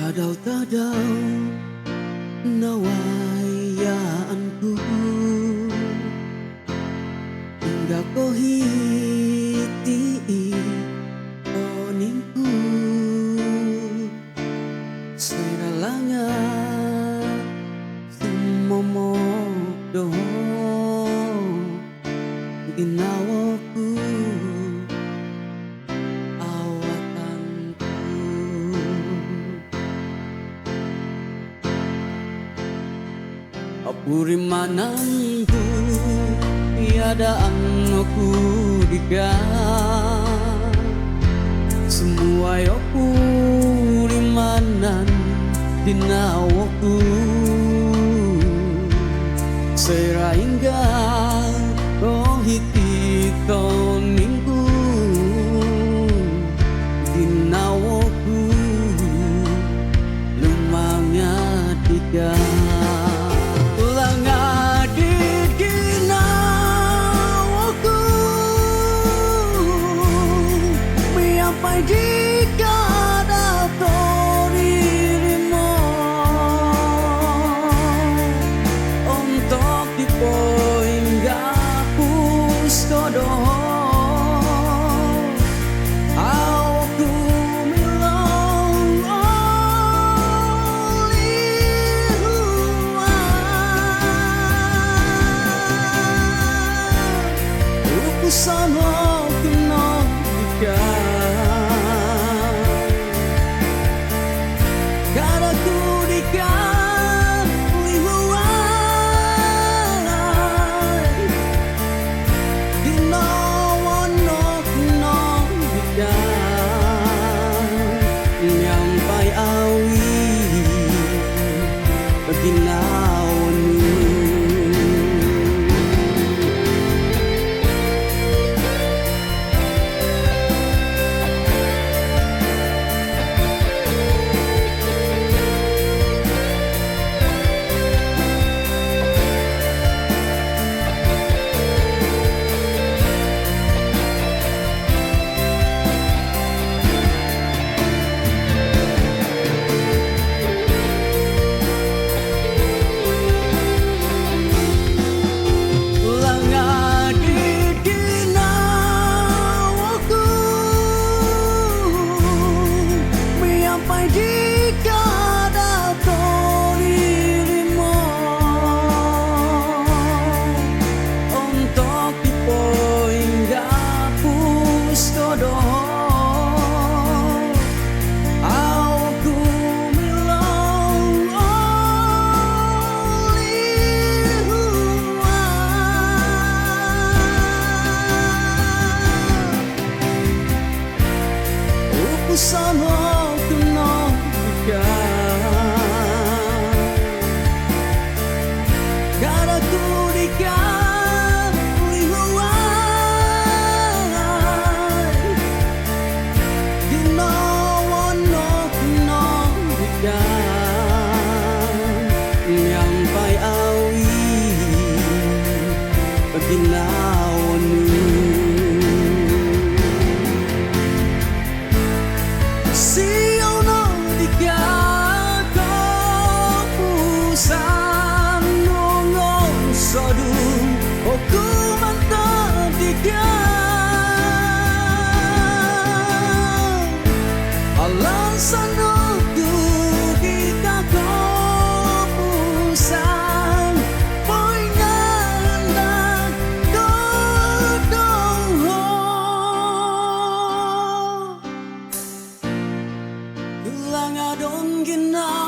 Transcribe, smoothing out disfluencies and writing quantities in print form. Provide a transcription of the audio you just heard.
Tadaw-tadaw nawayaanku hingga ko hiti oningku seralanga sumomokdo ginawaku apuri manantu tiada aku diga semua yo puri manan dinawaku seraingga oh hiti toningku dinawaku lumangnya tiga jika dapat dirimu untuk dipoingga puskodo aku milang aku sama kenal jika sama kenal jika kada ku dikan lihuan ginawa no kenal jika yang pai awi ginawa nu alasan aku kita kepusan poingan dodoho tulang adon gina